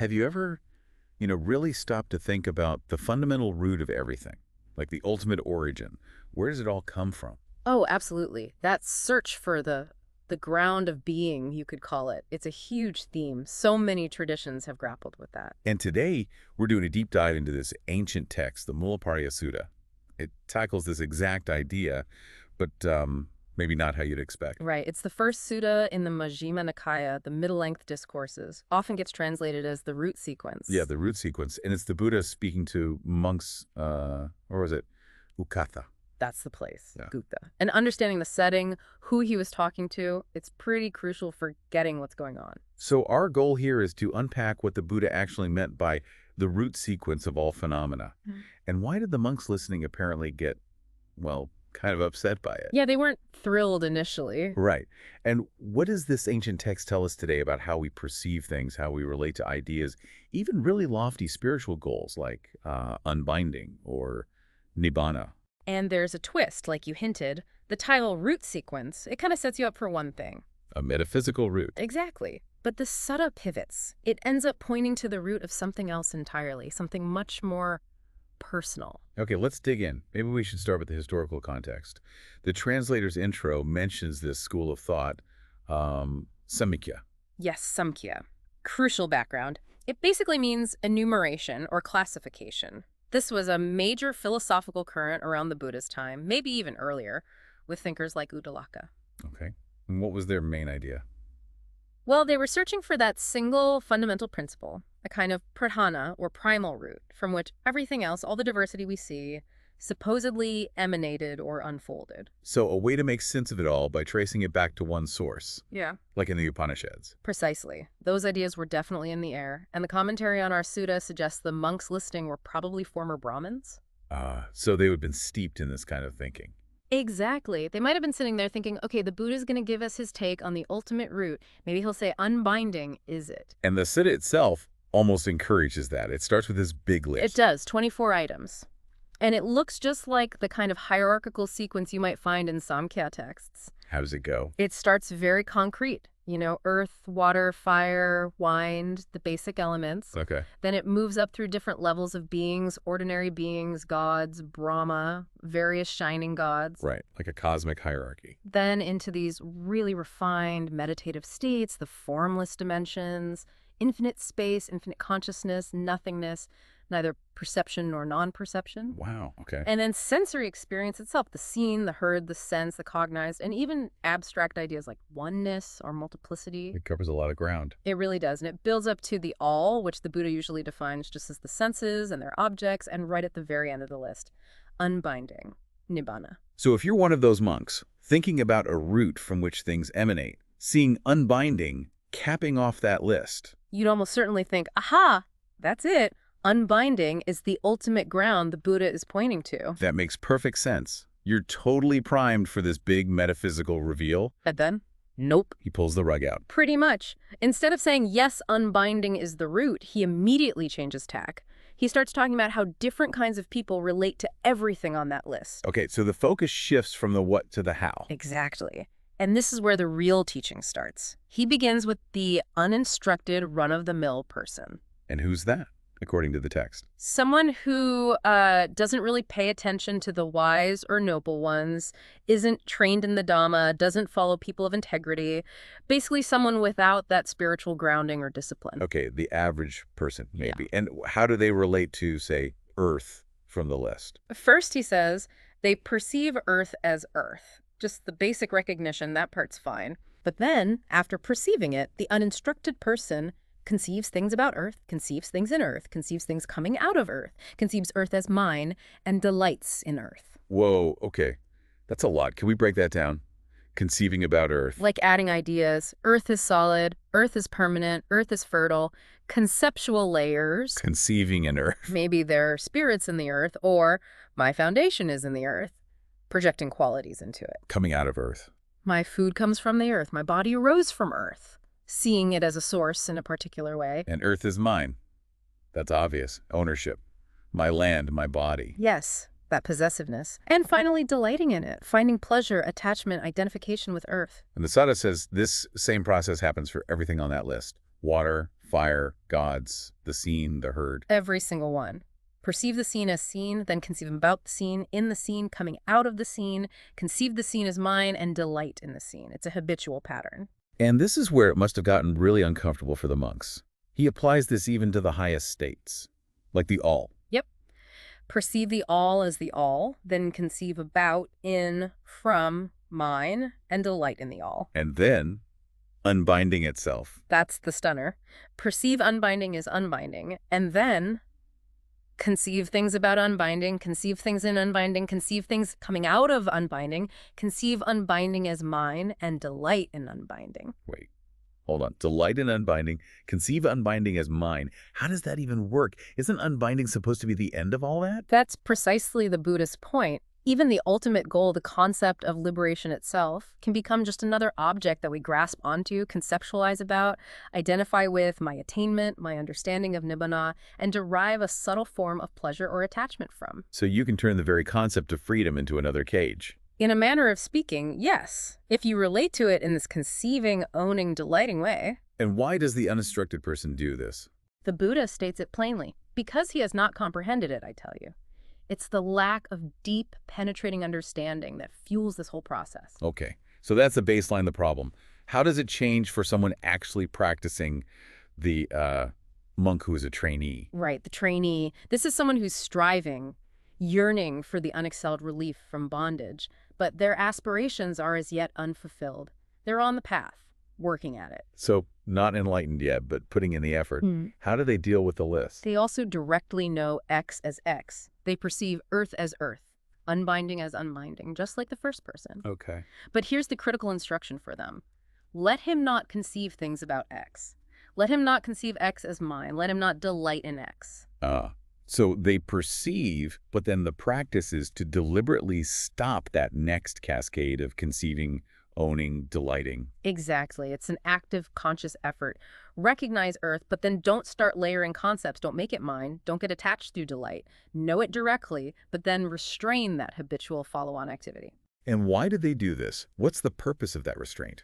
Have you ever, really stopped to think about the fundamental root of everything? Like the ultimate origin. Where does it all come from? Oh, absolutely. That search for the ground of being, you could call it. It's a huge theme. So many traditions have grappled with that. And today, we're doing a deep dive into this ancient text, the Mulapariyaya Sutta. It tackles this exact idea, but maybe not how you'd expect. Right. It's the first sutta in the Majjhima Nikaya, the middle-length discourses. Often gets translated as the root sequence. Yeah, the root sequence. And it's the Buddha speaking to monks, or was it Ukatha? That's the place, Yeah. Gupta. And understanding the setting, who he was talking to, it's pretty crucial for getting what's going on. So our goal here is to unpack what the Buddha actually meant by the root sequence of all phenomena. And why did the monks listening apparently get, well, kind of upset by it? Yeah, they weren't thrilled initially. Right. And what does this ancient text tell us today about how we perceive things, how we relate to ideas, even really lofty spiritual goals like unbinding or nibbana? And there's a twist, like you hinted. The title root sequence, it kind of sets you up for one thing. A metaphysical root. Exactly. But the sutta pivots. It ends up pointing to the root of something else entirely, something much more personal. Okay, let's dig in. Maybe we should start with the historical context. The translator's intro mentions this school of thought, Samkhya. Yes, Samkhya. Crucial background. It basically means enumeration or classification. This was a major philosophical current around the Buddha's time, maybe even earlier, with thinkers like Uddalaka. Okay. And what was their main idea? Well, they were searching for that single fundamental principle, a kind of pradhana or primal root, from which everything else, all the diversity we see, supposedly emanated or unfolded. So a way to make sense of it all by tracing it back to one source, Yeah. like in the Upanishads. Precisely. Those ideas were definitely in the air, and the commentary on our sutta suggests the monks listening were probably former Brahmins. So they would have been steeped in this kind of thinking. Exactly. They might have been sitting there thinking, okay, the Buddha's going to give us his take on the ultimate root. Maybe he'll say unbinding is it. And the Sutta itself almost encourages that. It starts with this big list. It does, 24 items. And it looks just like the kind of hierarchical sequence you might find in Samkhya texts. How does it go? It starts very concrete. Earth, water, fire, wind, the basic elements. Okay. Then it moves up through different levels of beings, ordinary beings, gods, Brahma, various shining gods. Right, like a cosmic hierarchy. Then into these really refined meditative states, the formless dimensions, infinite space, infinite consciousness, nothingness, neither perception nor non-perception. Wow, okay. And then sensory experience itself, the seen, the heard, the sense, the cognized, and even abstract ideas like oneness or multiplicity. It covers a lot of ground. It really does. And it builds up to the all, which the Buddha usually defines just as the senses and their objects, and right at the very end of the list, unbinding, nibbana. So if you're one of those monks, thinking about a root from which things emanate, seeing unbinding capping off that list. You'd almost certainly think, aha, that's it. Unbinding is the ultimate ground the Buddha is pointing to. That makes perfect sense. You're totally primed for this big metaphysical reveal. And then, nope. He pulls the rug out. Pretty much. Instead of saying, yes, unbinding is the root, he immediately changes tack. He starts talking about how different kinds of people relate to everything on that list. Okay, so the focus shifts from the what to the how. Exactly. And this is where the real teaching starts. He begins with the uninstructed, run-of-the-mill person. And who's that, according to the text? Someone who doesn't really pay attention to the wise or noble ones, isn't trained in the Dhamma, doesn't follow people of integrity. Basically someone without that spiritual grounding or discipline. Okay, the average person, maybe. Yeah. And how do they relate to, say, Earth from the list? First, he says, they perceive Earth as Earth. Just the basic recognition, that part's fine. But then, after perceiving it, the uninstructed person conceives things about Earth, conceives things in Earth, conceives things coming out of Earth, conceives Earth as mine, and delights in Earth. Whoa, okay. That's a lot. Can we break that down? Conceiving about Earth. Like adding ideas. Earth is solid, Earth is permanent, Earth is fertile. Conceptual layers. Conceiving in Earth. Maybe there are spirits in the Earth, or my foundation is in the Earth. Projecting qualities into it. Coming out of Earth. My food comes from the Earth. My body arose from Earth. Seeing it as a source in a particular way. And Earth is mine. That's obvious. Ownership. My land, my body. Yes, that possessiveness. And finally, delighting in it. Finding pleasure, attachment, identification with Earth. And the Sutta says this same process happens for everything on that list. Water, fire, gods, the seen, the heard. Every single one. Perceive the scene as seen, then conceive about the scene, in the scene, coming out of the scene, conceive the scene as mine, and delight in the scene. It's a habitual pattern. And this is where it must have gotten really uncomfortable for the monks. He applies this even to the highest states, like the all. Yep. Perceive the all as the all, then conceive about, in, from, mine, and delight in the all. And then unbinding itself. That's the stunner. Perceive unbinding as unbinding, and then conceive things about unbinding, conceive things in unbinding, conceive things coming out of unbinding, conceive unbinding as mine, and delight in unbinding. Wait, hold on. Delight in unbinding, conceive unbinding as mine. How does that even work? Isn't unbinding supposed to be the end of all that? That's precisely the Buddhist point. Even the ultimate goal, the concept of liberation itself, can become just another object that we grasp onto, conceptualize about, identify with my attainment, my understanding of nibbana, and derive a subtle form of pleasure or attachment from. So you can turn the very concept of freedom into another cage. In a manner of speaking, yes, if you relate to it in this conceiving, owning, delighting way. And why does the uninstructed person do this? The Buddha states it plainly. Because he has not comprehended it, I tell you. It's the lack of deep, penetrating understanding that fuels this whole process. Okay, so that's the baseline, the problem. How does it change for someone actually practicing the monk who is a trainee? Right, the trainee. This is someone who's striving, yearning for the unexcelled relief from bondage, but their aspirations are as yet unfulfilled. They're on the path, working at it. So not enlightened yet, but putting in the effort. How do they deal with the list? They also directly know X as X. They perceive earth as earth, unbinding as unbinding, just like the first person. Okay. But here's the critical instruction for them. Let him not conceive things about X. Let him not conceive X as mine. Let him not delight in X. So they perceive, but then the practice is to deliberately stop that next cascade of conceiving, owning, delighting. Exactly. It's an active, conscious effort. Recognize earth, but then don't start layering concepts. Don't make it mine. Don't get attached through delight. Know it directly, but then restrain that habitual follow-on activity. And why do they do this? What's the purpose of that restraint?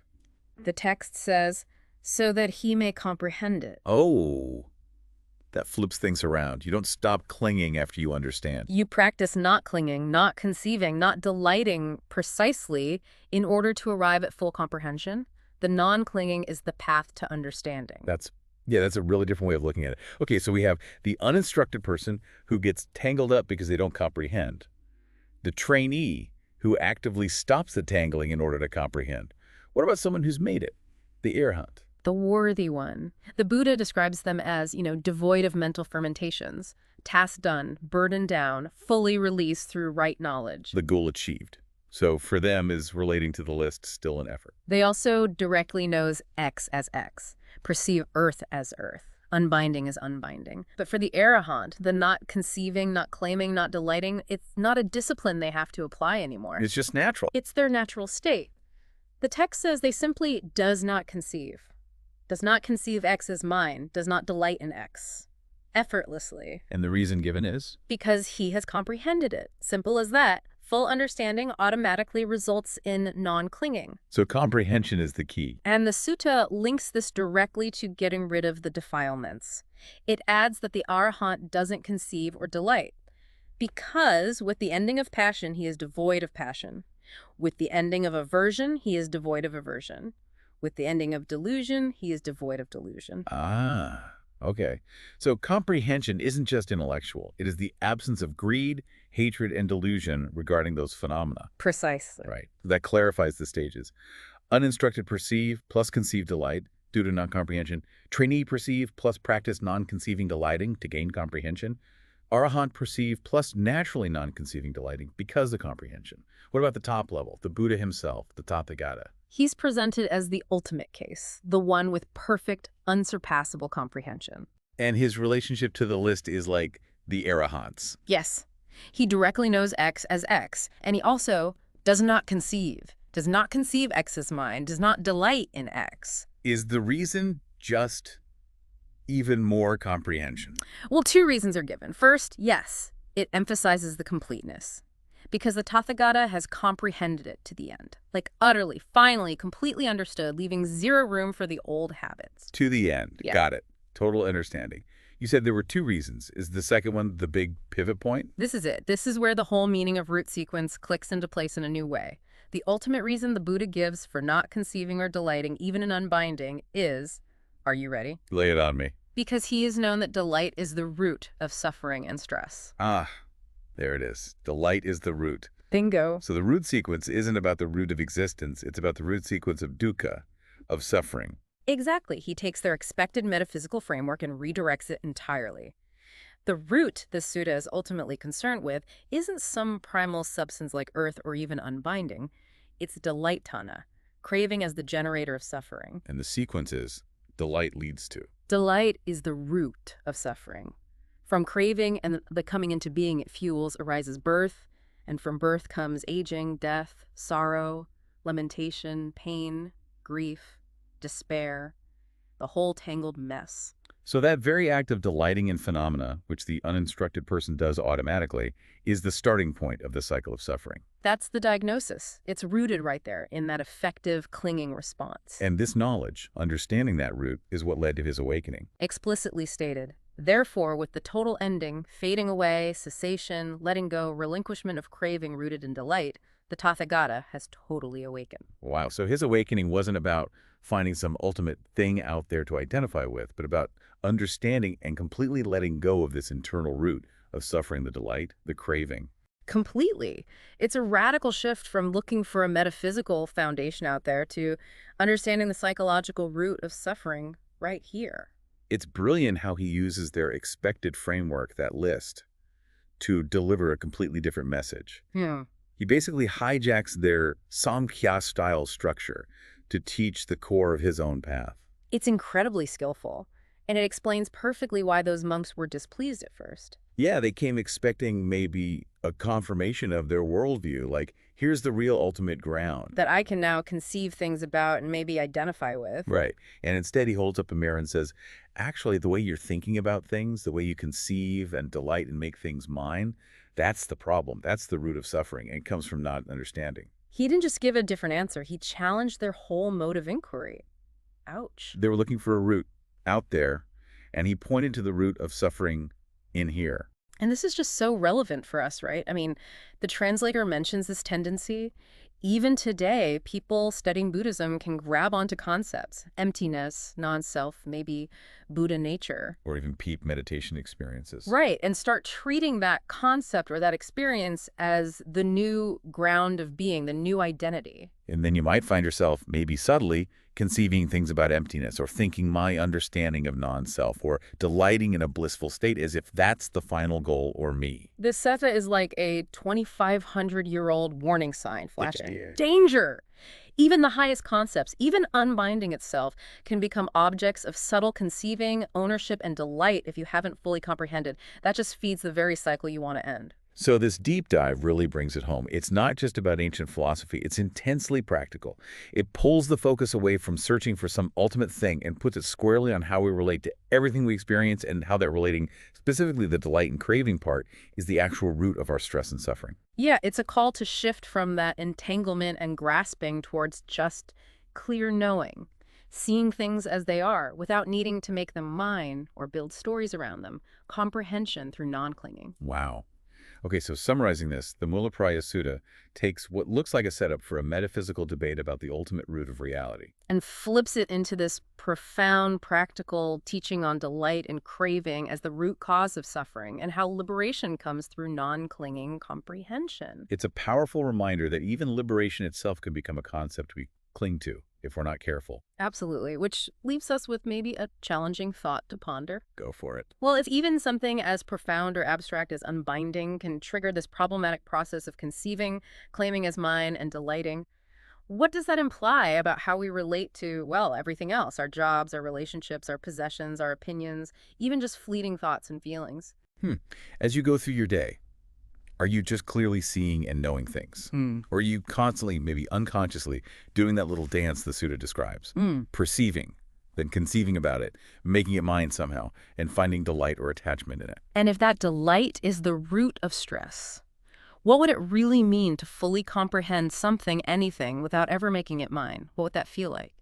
The text says, so that he may comprehend it. Oh, that flips things around. You don't stop clinging after you understand. You practice not clinging, not conceiving, not delighting precisely in order to arrive at full comprehension. The non-clinging is the path to understanding. That's a really different way of looking at it. Okay, so we have the uninstructed person who gets tangled up because they don't comprehend. The trainee who actively stops the tangling in order to comprehend. What about someone who's made it? The arahant. The worthy one. The Buddha describes them as, devoid of mental fermentations, task done, burden down, fully released through right knowledge. The goal achieved. So for them, is relating to the list still an effort? They also directly knows X as X, perceive earth as earth, unbinding as unbinding. But for the arahant, the not conceiving, not claiming, not delighting, it's not a discipline they have to apply anymore. It's just natural. It's their natural state. The text says they simply does not conceive X as mine, does not delight in X, effortlessly. And the reason given is? Because he has comprehended it. Simple as that. Full understanding automatically results in non-clinging. So comprehension is the key. And the sutta links this directly to getting rid of the defilements. It adds that the arahant doesn't conceive or delight, because with the ending of passion, he is devoid of passion. With the ending of aversion, he is devoid of aversion. With the ending of delusion, he is devoid of delusion. Okay. So comprehension isn't just intellectual. It is the absence of greed, hatred, and delusion regarding those phenomena. Precisely. Right. That clarifies the stages. Uninstructed perceive plus conceive delight due to non-comprehension. Trainee perceive plus practice non-conceiving delighting to gain comprehension. Arahant perceive plus naturally non-conceiving delighting because of comprehension. What about the top level, the Buddha himself, the Tathagata? He's presented as the ultimate case, the one with perfect, unsurpassable comprehension. And his relationship to the list is like the arahants. Yes. He directly knows X as X, and he also does not conceive X as mine, does not delight in X. Is the reason just even more comprehension? Well, two reasons are given. First, yes, it emphasizes the completeness, because the Tathagata has comprehended it to the end, like utterly, finally, completely understood, leaving zero room for the old habits. To the end. Yeah. Got it. Total understanding. You said there were two reasons. Is the second one the big pivot point? This is it. This is where the whole meaning of root sequence clicks into place in a new way. The ultimate reason the Buddha gives for not conceiving or delighting, even in unbinding, is, are you ready? Lay it on me. Because he has known that delight is the root of suffering and stress. Ah, there it is. Delight is the root. Bingo. So the root sequence isn't about the root of existence. It's about the root sequence of dukkha, of suffering. Exactly. He takes their expected metaphysical framework and redirects it entirely. The root this sutta is ultimately concerned with isn't some primal substance like earth or even unbinding. It's delight tanha, craving as the generator of suffering. And the sequence is delight leads to. Delight is the root of suffering. From craving and the coming into being it fuels arises birth, and from birth comes aging, death, sorrow, lamentation, pain, grief, despair, the whole tangled mess. So that very act of delighting in phenomena, which the uninstructed person does automatically, is the starting point of the cycle of suffering. That's the diagnosis. It's rooted right there in that effective, clinging response. And this knowledge, understanding that root, is what led to his awakening. Explicitly stated. Therefore, with the total ending, fading away, cessation, letting go, relinquishment of craving rooted in delight, the Tathagata has totally awakened. Wow, so his awakening wasn't about finding some ultimate thing out there to identify with, but about understanding and completely letting go of this internal root of suffering, the delight, the craving. Completely. It's a radical shift from looking for a metaphysical foundation out there to understanding the psychological root of suffering right here. It's brilliant how he uses their expected framework, that list, to deliver a completely different message. Yeah. He basically hijacks their Samkhya-style structure to teach the core of his own path. It's incredibly skillful, and it explains perfectly why those monks were displeased at first. Yeah, they came expecting maybe a confirmation of their worldview, like, here's the real ultimate ground. That I can now conceive things about and maybe identify with. Right. And instead he holds up a mirror and says, actually, the way you're thinking about things, the way you conceive and delight and make things mine, that's the problem. That's the root of suffering, and it comes from not understanding. He didn't just give a different answer. He challenged their whole mode of inquiry. Ouch. They were looking for a root out there, and he pointed to the root of suffering in here. And this is just so relevant for us, right? I mean, the translator mentions this tendency. Even today, people studying Buddhism can grab onto concepts, emptiness, non-self, maybe Buddha nature. Or even peep meditation experiences. Right, and start treating that concept or that experience as the new ground of being, the new identity. And then you might find yourself, maybe subtly, conceiving things about emptiness, or thinking my understanding of non-self, or delighting in a blissful state as if that's the final goal or me. This sutta is like a 2,500-year-old warning sign flashing. Yeah. Danger! Even the highest concepts, even unbinding itself, can become objects of subtle conceiving, ownership, and delight if you haven't fully comprehended. That just feeds the very cycle you want to end. So this deep dive really brings it home. It's not just about ancient philosophy. It's intensely practical. It pulls the focus away from searching for some ultimate thing and puts it squarely on how we relate to everything we experience, and how that relating, specifically the delight and craving part, is the actual root of our stress and suffering. Yeah, it's a call to shift from that entanglement and grasping towards just clear knowing, seeing things as they are without needing to make them mine or build stories around them, comprehension through non-clinging. Wow. Okay, so summarizing this, the Mulapariyaya Sutta takes what looks like a setup for a metaphysical debate about the ultimate root of reality. And flips it into this profound, practical teaching on delight and craving as the root cause of suffering, and how liberation comes through non-clinging comprehension. It's a powerful reminder that even liberation itself can become a concept we cling to if we're not careful. Absolutely, which leaves us with maybe a challenging thought to ponder. Go for it. Well, if even something as profound or abstract as unbinding can trigger this problematic process of conceiving, claiming as mine, and delighting, what does that imply about how we relate to, well, everything else? Our jobs, our relationships, our possessions, our opinions, even just fleeting thoughts and feelings. As you go through your day, are you just clearly seeing and knowing things? Or are you constantly, maybe unconsciously, doing that little dance the Sutta describes? Perceiving, then conceiving about it, making it mine somehow, and finding delight or attachment in it. And if that delight is the root of stress, what would it really mean to fully comprehend something, anything, without ever making it mine? What would that feel like?